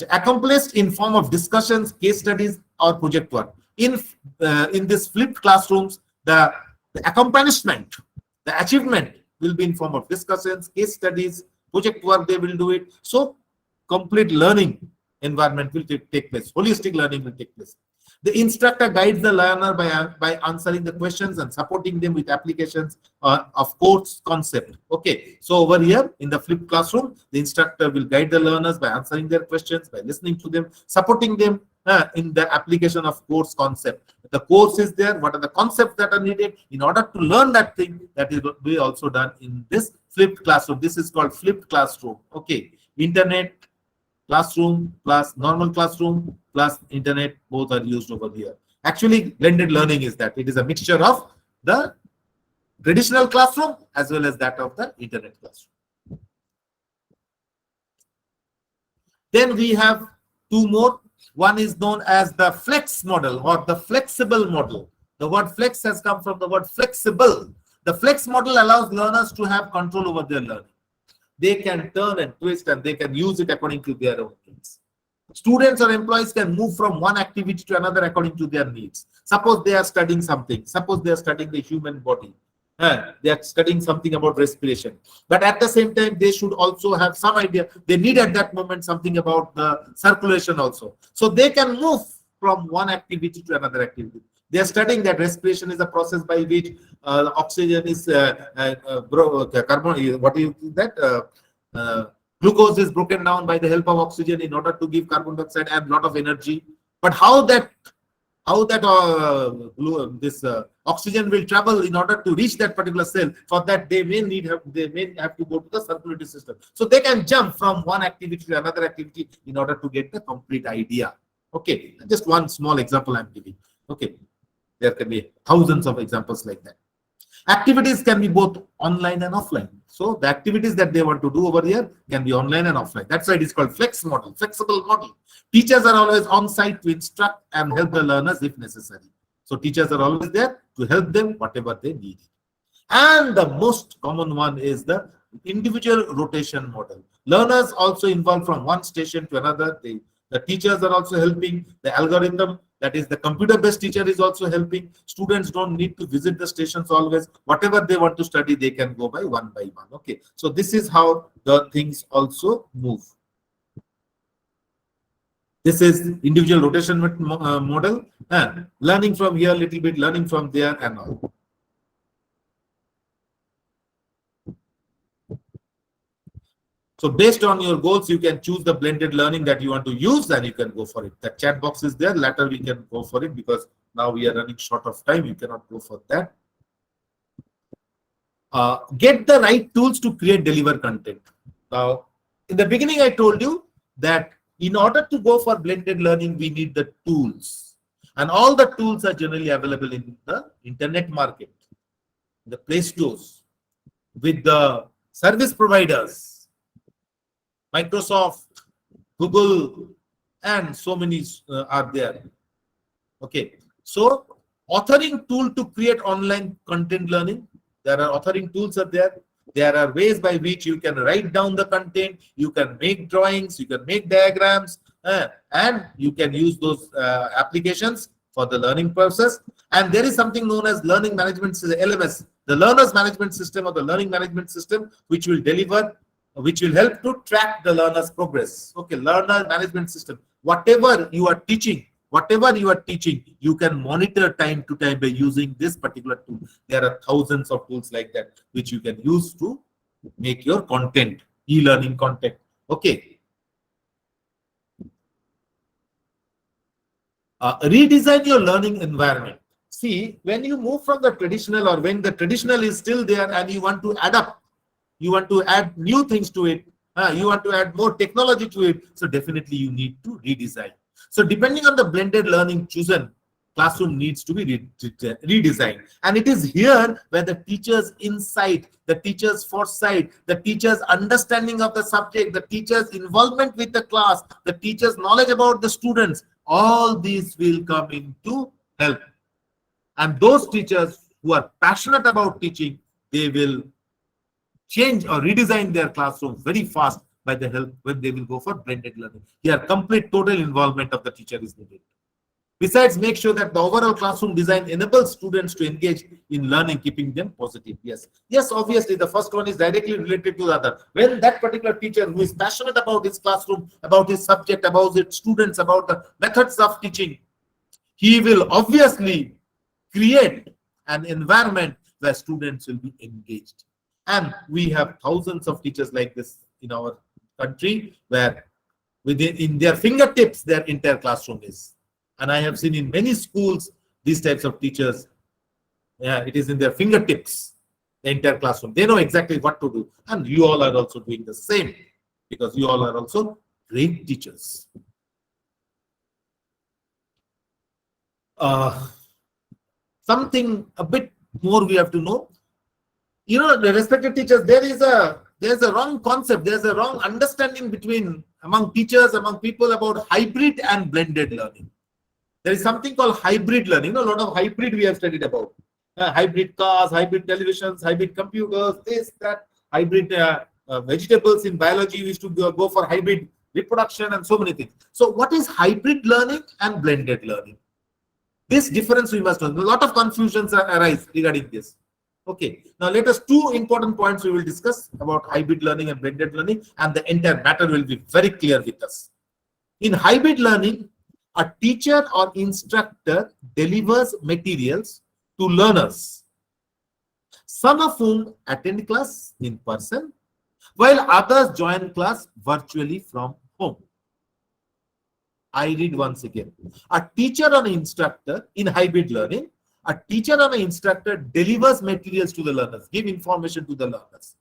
Accomplished in form of discussions, case studies, or project work. In this flipped classrooms, the accomplishment, the achievement will be in form of discussions, case studies, project work, they will do it. So complete learning environment will take place. Holistic learning will take place. The instructor guides the learner by answering the questions and supporting them with applications of course concept. Okay, so over here in the flipped classroom, the instructor will guide the learners by answering their questions, by listening to them, supporting them in the application of course concept. The course is there. What are the concepts that are needed in order to learn that thing? That will be also done in this flipped classroom. This is called flipped classroom. Okay, internet classroom plus normal classroom plus internet, both are used over here. Actually, blended learning is that it is a mixture of the traditional classroom as well as that of the internet classroom. Then we have two more. One is known as the flex model or the flexible model. The word flex has come from the word flexible. The flex model allows learners to have control over their learning. They can turn and twist and they can use it according to their own needs. Students or employees can move from one activity to another according to their needs. Suppose they are studying something. Suppose they are studying the human body. They are studying something about respiration. But at the same time, they should also have some idea. They need at that moment something about the circulation also. So they can move from one activity to another activity. They are studying that respiration is a process by which oxygen is carbon. What is that? Glucose is broken down by the help of oxygen in order to give carbon dioxide and lot of energy. But how that oxygen will travel in order to reach that particular cell, for that they may have to go to the circulatory system. So they can jump from one activity to another activity in order to get the complete idea. Okay, just one small example I'm giving. Okay, there can be thousands of examples like that. Activities can be both online and offline. So the activities that they want to do over here can be online and offline. That's why it is called flexible model. Teachers are always on site to instruct and help the learners if necessary. So teachers are always there to help them whatever they need. And the most common one is the individual rotation model. Learners also involved from one station to another. The teachers are also helping. The algorithm, that is the computer-based teacher, is also helping. Students don't need to visit the stations always. Whatever they want to study, they can go by one. Okay, so this is how the things also move. This is individual rotation model, and learning from here a little bit, learning from there, and all. So based on your goals, you can choose the blended learning that you want to use, and you can go for it. The chat box is there. Later we can go for it because now we are running short of time. You cannot go for that. Get the right tools to create, deliver content. Now, in the beginning, I told you that in order to go for blended learning, we need the tools. And all the tools are generally available in the internet market, the Play Stores, with the service providers, Microsoft, Google, and so many are there. Okay, so authoring tool to create online content learning. There are authoring tools are there. There are ways by which you can write down the content, you can make drawings, you can make diagrams, and you can use those applications for the learning process. And there is something known as learning management system, LMS, the learners management system or the learning management system, which will help to track the learner's progress. Okay, learner management system. Whatever you are teaching, you can monitor time to time by using this particular tool. There are thousands of tools like that which you can use to make your content, e-learning content. Okay. Redesign your learning environment. See, when you move from the traditional, or when the traditional is still there and you want to adapt, you want to add new things to it, you want to add more technology to it, so definitely you need to redesign. So depending on the blended learning chosen, classroom needs to be redesigned. And it is here where the teacher's insight, the teacher's foresight, the teacher's understanding of the subject, the teacher's involvement with the class, the teacher's knowledge about the students, all these will come into help. And those teachers who are passionate about teaching, they will change or redesign their classroom very fast by the help when they will go for blended learning. Here, complete total involvement of the teacher is needed. Besides, make sure that the overall classroom design enables students to engage in learning, keeping them positive. Yes, obviously, the first one is directly related to the other. When that particular teacher who is passionate about his classroom, about his subject, about his students, about the methods of teaching, he will obviously create an environment where students will be engaged. And we have thousands of teachers like this in our country, where in their fingertips their entire classroom is. And I have seen in many schools these types of teachers, it is in their fingertips, the entire classroom. They know exactly what to do. And you all are also doing the same, because you all are also great teachers. Something a bit more we have to know. You know, the respected teachers, there's a wrong concept, there's a wrong understanding among teachers, among people, about hybrid and blended learning. There is something called hybrid learning. A lot of hybrid we have studied about. Hybrid cars, hybrid televisions, hybrid computers, this, that, hybrid vegetables. In biology, we used to go for hybrid reproduction and so many things. So what is hybrid learning and blended learning? This difference we must know. A lot of confusions arise regarding this. Okay, now let us two important points we will discuss about hybrid learning and blended learning, and the entire matter will be very clear with us. In hybrid learning, a teacher or instructor delivers materials to learners, some of whom attend class in person while others join class virtually from home. I read once again. A teacher or an instructor in hybrid learning, a teacher or an instructor delivers materials to the learners, give information to the learners.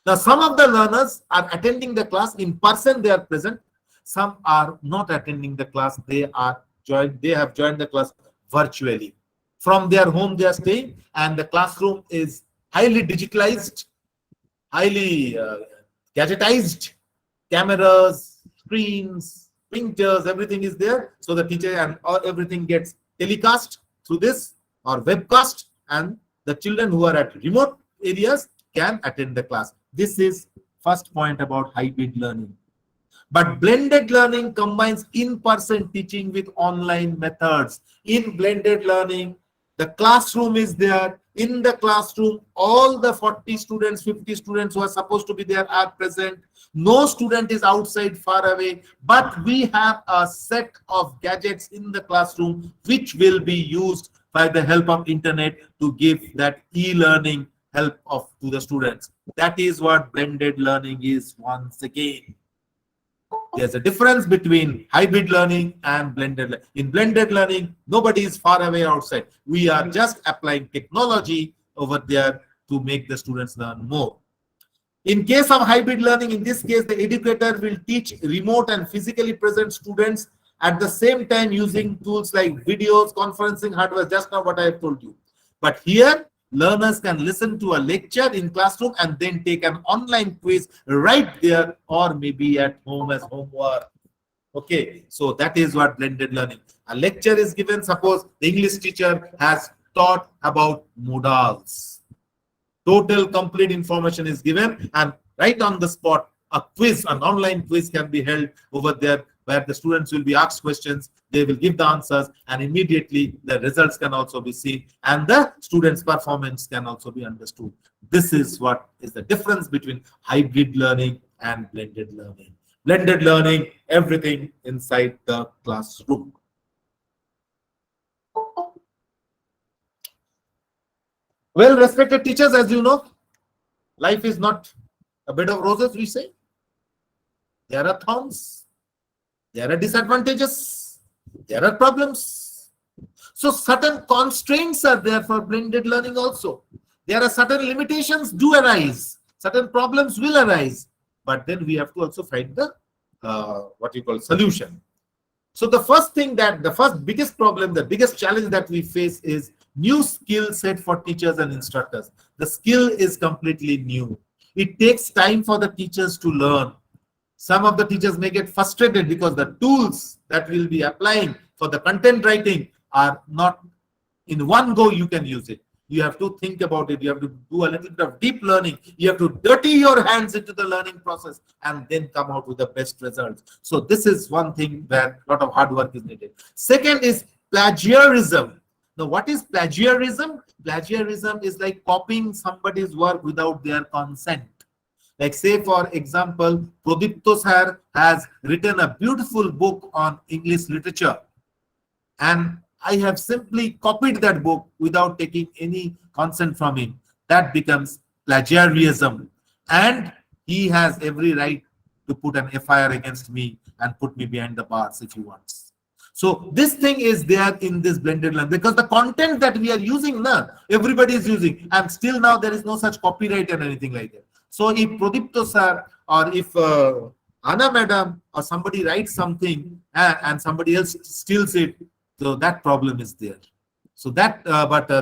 Now, some of the learners are attending the class in person, they are present. Some are not attending the class, they have joined the class virtually. From their home they are staying, and the classroom is highly digitalized, highly gadgetized, cameras, screens, printers, everything is there. So the teacher and everything gets telecast through this or webcast, and the children who are at remote areas can attend the class. This is first point about hybrid learning. But blended learning combines in-person teaching with online methods. In blended learning, the classroom is there. In the classroom, all the 40 students, 50 students who are supposed to be there are present. No student is outside far away, but we have a set of gadgets in the classroom which will be used by the help of internet to give that e-learning help to the students. That is what blended learning is once again. There's a difference between hybrid learning and blended learning. In blended learning, nobody is far away outside. We are just applying technology over there to make the students learn more. In case of hybrid learning, in this case, the educator will teach remote and physically present students at the same time using tools like videos, conferencing hardware, just now what I have told you. But here, learners can listen to a lecture in classroom and then take an online quiz right there, or maybe at home as homework. Okay, so that is what blended learning. A lecture is given. Suppose the English teacher has taught about modals. Total complete information is given, and right on the spot, a quiz, an online quiz can be held over there where the students will be asked questions, they will give the answers, and immediately the results can also be seen, and the students' performance can also be understood. This is what is the difference between hybrid learning and blended learning. Blended learning, everything inside the classroom. Well, respected teachers, as you know, life is not a bed of roses, we say. There are thorns. There are disadvantages, there are problems. So certain constraints are there for blended learning also. There are certain limitations do arise, certain problems will arise, but then we have to also find the solution. So the first thing biggest problem, the biggest challenge that we face is new skill set for teachers and instructors. The skill is completely new. It takes time for the teachers to learn. Some of the teachers may get frustrated because the tools that we'll be applying for the content writing are not in one go you can use it. You have to think about it. You have to do a little bit of deep learning. You have to dirty your hands into the learning process and then come out with the best results. So this is one thing where a lot of hard work is needed. Second is plagiarism. Now, what is plagiarism? Plagiarism is like copying somebody's work without their consent. Like, say, for example, Prodipto sir has written a beautiful book on English literature, and I have simply copied that book without taking any consent from him. That becomes plagiarism, and he has every right to put an FIR against me and put me behind the bars if he wants. So this thing is there in this blended learning because the content that we are using now, everybody is using, and still now there is no such copyright and anything like that. So if Prodipto sir or if Anna madam or somebody writes something and somebody else steals it, so that problem is there. So that,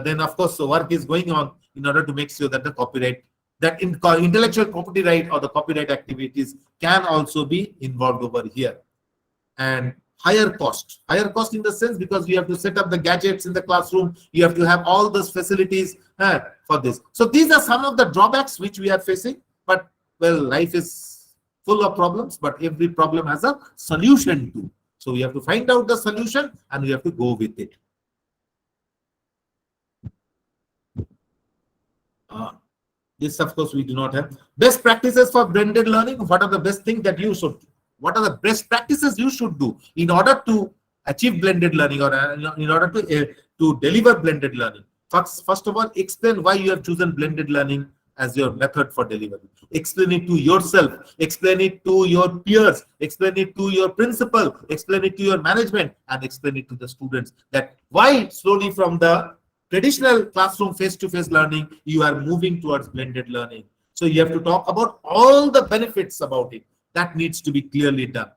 then of course the work is going on in order to make sure that the copyright, that intellectual property right or the copyright activities can also be involved over here. And higher cost in the sense because you have to set up the gadgets in the classroom, you have to have all those facilities for this. So these are some of the drawbacks which we are facing, but well, life is full of problems, but every problem has a solution too. So we have to find out the solution and we have to go with it. This of course we do not have. Best practices for blended learning. What are the best things that you should do? What are the best practices you should do in order to achieve blended learning or in order to deliver blended learning? First of all, explain why you have chosen blended learning as your method for delivery. Explain it to yourself, explain it to your peers, explain it to your principal, explain it to your management, and explain it to the students that why slowly from the traditional classroom face-to-face learning, you are moving towards blended learning. So you have to talk about all the benefits about it. That needs to be clearly done.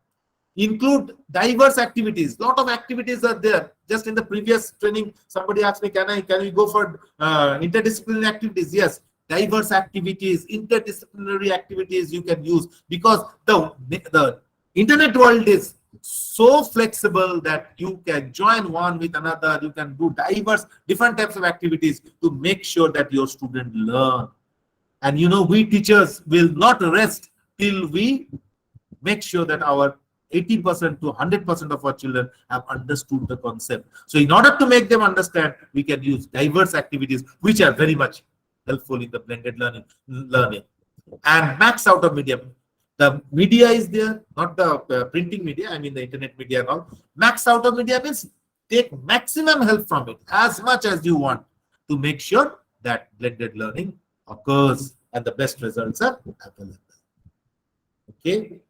Include diverse activities. Lot of activities are there. Just in the previous training, somebody asked me, can we go for interdisciplinary activities? Yes, diverse activities, interdisciplinary activities you can use, because the internet world is so flexible that you can join one with another. You can do diverse, different types of activities to make sure that your student learn. And you know, we teachers will not rest till we make sure that our 80% to 100% of our children have understood the concept. So in order to make them understand, we can use diverse activities, which are very much helpful in the blended learning. And max out of medium. The media is there, not the printing media, I mean the internet media and all. Max out of media means take maximum help from it, as much as you want, to make sure that blended learning occurs and the best results are available. Okay.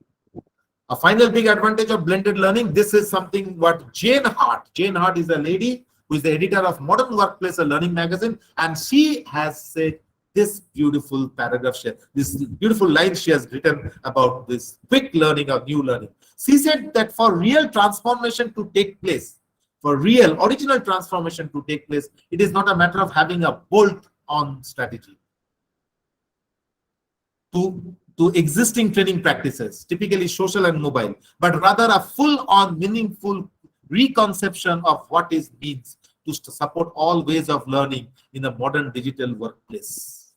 A final big advantage of blended learning, this is something what Jane Hart is a lady who is the editor of Modern Workplace, a learning magazine, and she has said this beautiful paragraph, this beautiful line she has written about this quick learning or new learning. She said that for real transformation to take place, for real original transformation to take place, it is not a matter of having a bolt-on strategy to existing training practices, typically social and mobile, but rather a full-on meaningful reconception of what it means to support all ways of learning in a modern digital workplace.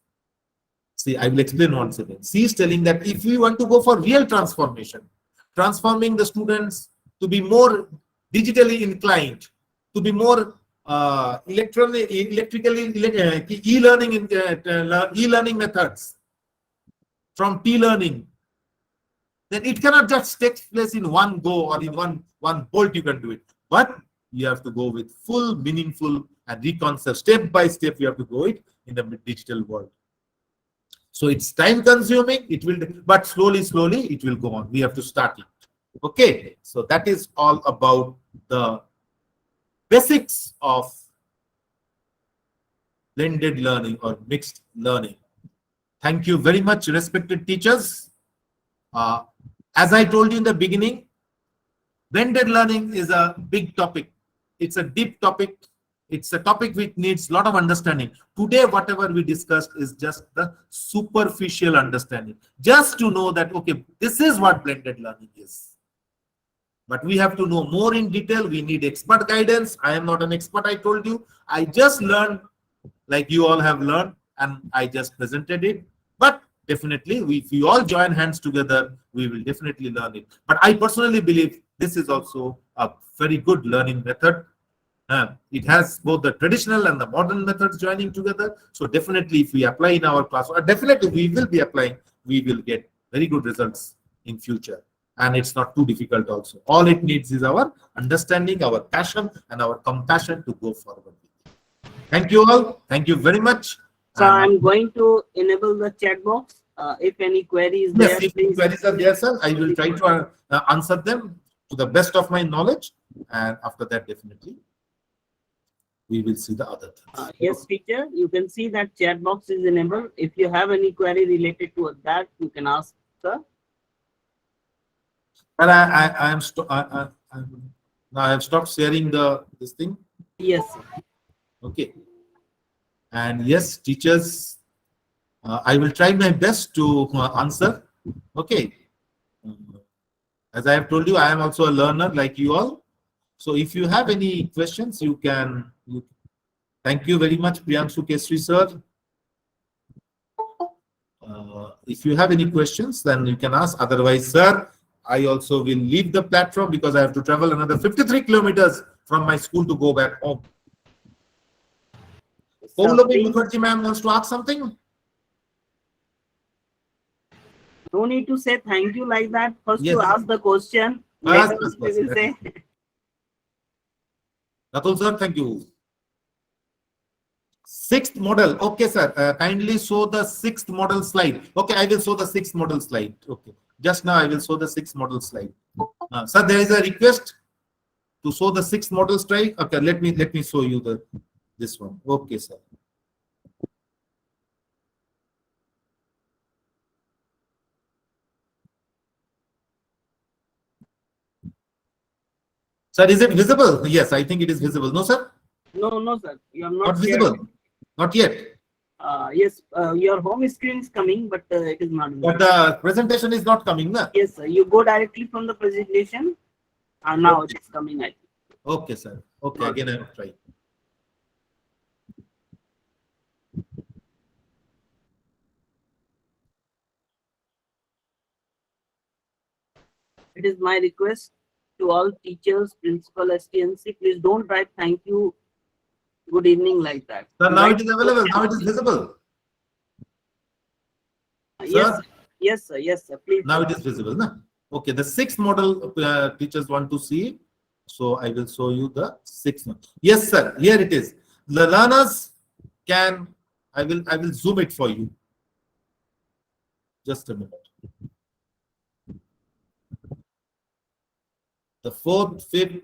See, I will explain once again. She is telling that if we want to go for real transformation, transforming the students to be more digitally inclined, to be more e-learning e-learning methods, from T-learning, then it cannot just take place in one go or in one bolt you can do it. But you have to go with full, meaningful and reconcept. Step by step, you have to go it in the digital world. So it's time consuming, but slowly, it will go on. We have to start it. Okay, so that is all about the basics of blended learning or mixed learning. Thank you very much, respected teachers. As I told you in the beginning, blended learning is a big topic. It's a deep topic. It's a topic which needs a lot of understanding. Today, whatever we discussed is just the superficial understanding. Just to know that, okay, this is what blended learning is. But we have to know more in detail. We need expert guidance. I am not an expert, I told you. I just learned like you all have learned, and I just presented it. But definitely, if we all join hands together, we will definitely learn it. But I personally believe this is also a very good learning method. It has both the traditional and the modern methods joining together. So definitely, if we apply in our class, or definitely we will be applying, we will get very good results in future. And it's not too difficult also. All it needs is our understanding, our passion, and our compassion to go forward. Thank you all. Thank you very much. So I'm going to enable the chat box. If any queries yes, there, if any queries are there, sir, I will try to answer them to the best of my knowledge. And after that, definitely, we will see the other things. Yes, teacher, you can see that chat box is enabled. If you have any query related to that, you can ask, sir. And I have stopped sharing this thing. Yes, sir. Okay. And yes, teachers, I will try my best to answer. Okay. As I have told you, I am also a learner like you all. So if you have any questions, you can. Thank you very much, Priyanshu Kesri sir. If you have any questions, then you can ask. Otherwise, sir, I also will leave the platform because I have to travel another 53 kilometers from my school to go back home. Paulavi Mukherjee ma'am wants to ask something. No need to say thank you like that. First, Yes. you ask the question. Yes, Later, yes, we yes. will say. Ratul sir, thank you. Sixth model. Okay, sir. Kindly show the sixth model slide. Okay, I will show the sixth model slide. Okay. Just now I will show the sixth model slide. Sir, there is a request to show the sixth model slide. Okay, let me show you this one. Okay, sir. Sir, is it visible? Yes, I think it is visible. No, sir? No, sir. You are Not not visible. shared. Not yet. Yes, your home screen is coming, but it is not visible. But the presentation is not coming, na? Yes, sir. You go directly from the presentation, and now Okay. it is coming. I think. Okay, sir. Okay, again I will try. It is my request to all teachers, principal, STNC, please don't write thank you, good evening like that. Sir, now Write- it is available. Now it is visible. Yes, Sir? yes, sir. Yes, sir. Please. Now it is visible, na? Okay, the sixth model teachers want to see. So I will show you the sixth one. Yes, sir. Here it is. The learners can. I will zoom it for you. Just a minute. The fourth, fifth.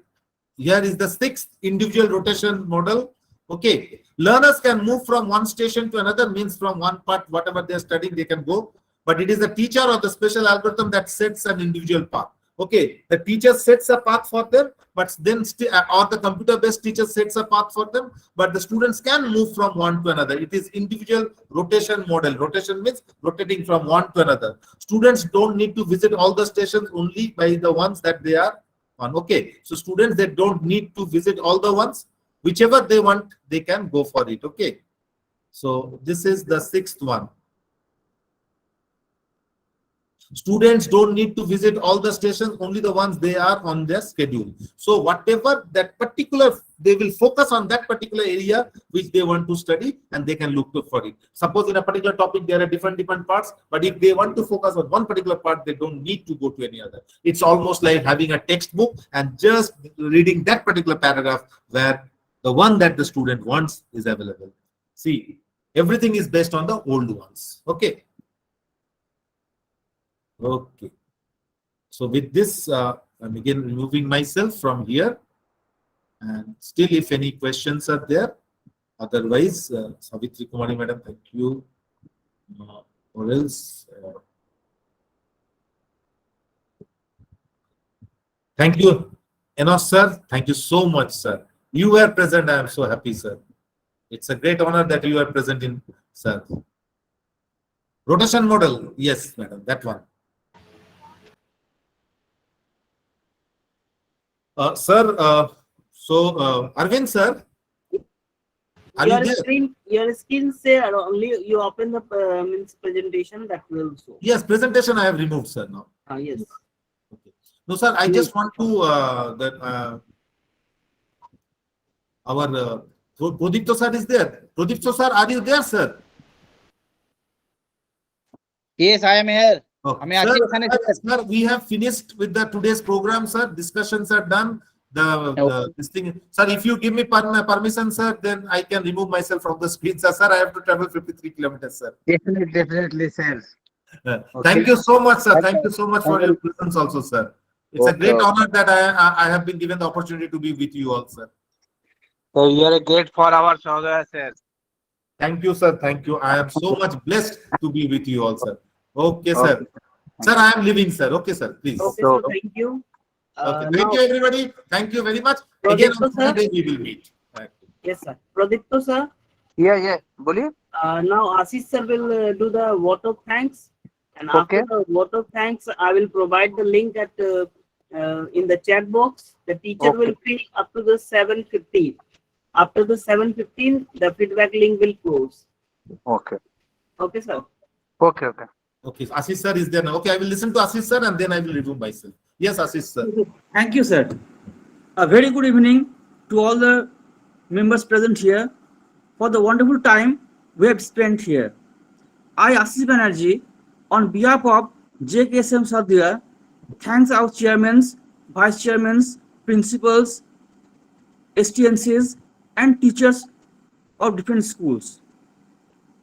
Here is the sixth individual rotation model. Okay, learners can move from one station to another, means from one part, whatever they are studying, they can go. But it is the teacher or the special algorithm that sets an individual path. Okay, the teacher sets a path for them, but then or the computer-based teacher sets a path for them, but the students can move from one to another. It is individual rotation model. Rotation means rotating from one to another. Students don't need to visit all the stations, only by the ones that they are on. Okay, so students, they don't need to visit all the ones. Whichever they want, they can go for it. Okay, so this is the sixth one. Students don't need to visit all the stations, only the ones they are on their schedule. So whatever that particular, they will focus on that particular area which they want to study, and they can look for it. Suppose in a particular topic there are different parts, but if they want to focus on one particular part, they don't need to go to any other. It's almost like having a textbook and just reading that particular paragraph where the one that the student wants is available. See, everything is based on the old ones. Okay. Okay, so with this, I'm again removing myself from here, and still if any questions are there, otherwise, Savitri Kumari madam, thank you, or else, thank you, Enos sir, thank you so much, sir. You were present, I am so happy, sir. It's a great honor that you are present in, sir. Rotation model, yes, madam, that one. Sir, Arvind sir, are you there? Your screen say only you open the means presentation, that will show. Yes, presentation I have removed, sir, now. Yes. Okay. No, sir, I just want to our Prodipto sir is there. Prodipto sir, are you there, sir? Yes, I am here. Oh, sir, we have finished with the today's program, sir. Discussions are done. This thing, sir, if you give me permission, sir, then I can remove myself from the screen, sir. Sir, I have to travel 53 kilometers, sir. Definitely, sir. Thank you so much, sir. Thank you so much for your presence also, sir. It's a great honor that I have been given the opportunity to be with you all, sir. So you are a great for our Sahodaya, sir. Thank you, sir. Thank you. I am so much blessed to be with you all, sir. Okay, sir. Sir, I am leaving, sir. Okay, sir. Please. Okay, sir. Thank you. Okay. Thank you, everybody. Thank you very much. Again, on Friday we will meet. Yes, sir. Prodipto, sir. Yeah. Boliye. Now Ashish sir will do the vote of thanks, and after the vote of thanks, I will provide the link at in the chat box. The teacher will fill up to the 7:15. After the 7:15, the feedback link will close. Okay. Okay, sir. Okay. Okay, Ashish sir is there now. Okay, I will listen to Ashish sir and then I will remove myself. Yes, Ashish sir. Thank you, sir. A very good evening to all the members present here for the wonderful time we have spent here. I, Ashish Banerjee, on behalf of JKSM Sahodaya, thanks our chairmen, vice chairmen, principals, STNCs, and teachers of different schools.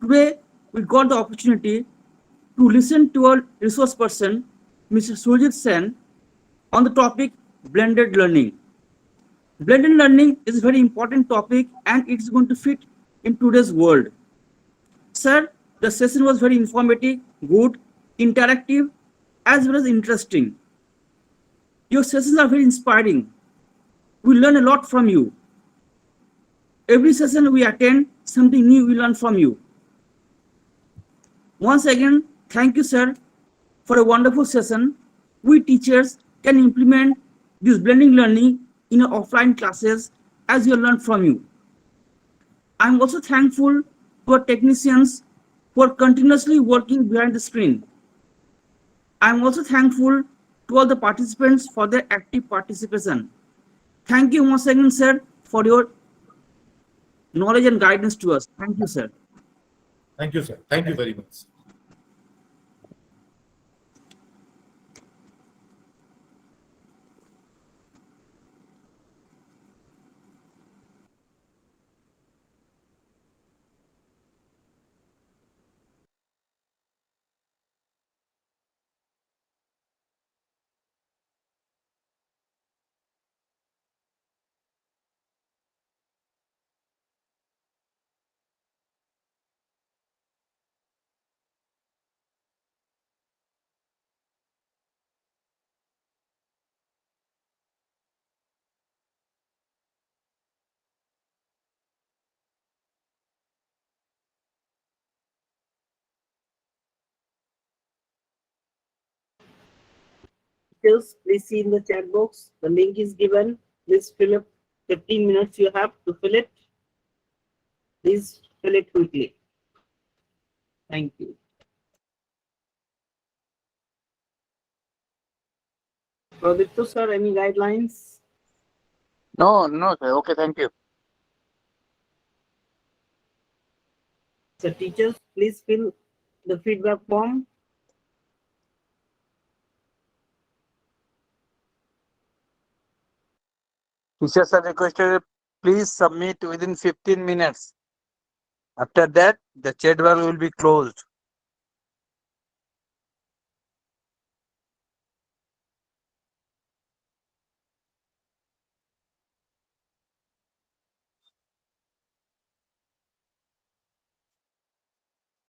Today, we got the opportunity to listen to our resource person, Mr. Surajit Sen, on the topic blended learning. Blended learning is a very important topic and it's going to fit in today's world. Sir, the session was very informative, good, interactive, as well as interesting. Your sessions are very inspiring. We learn a lot from you. Every session we attend, something new we learn from you. Once again, thank you, sir, for a wonderful session. We teachers can implement this blending learning in our offline classes as we learn from you. I'm also thankful to our technicians who are continuously working behind the screen. I'm also thankful to all the participants for their active participation. Thank you once again, sir, for your knowledge and guidance to us. Thank you, sir. Thank you, sir. Thank you very much. Details, please see in the chat box. The link is given. Please fill up 15 minutes you have to fill it. Please fill it quickly. Thank you. Pradipto sir, any guidelines? No, sir. Okay, thank you. So teachers, please fill the feedback form. Teachers are requested, please submit within 15 minutes. After that, the chat bar will be closed.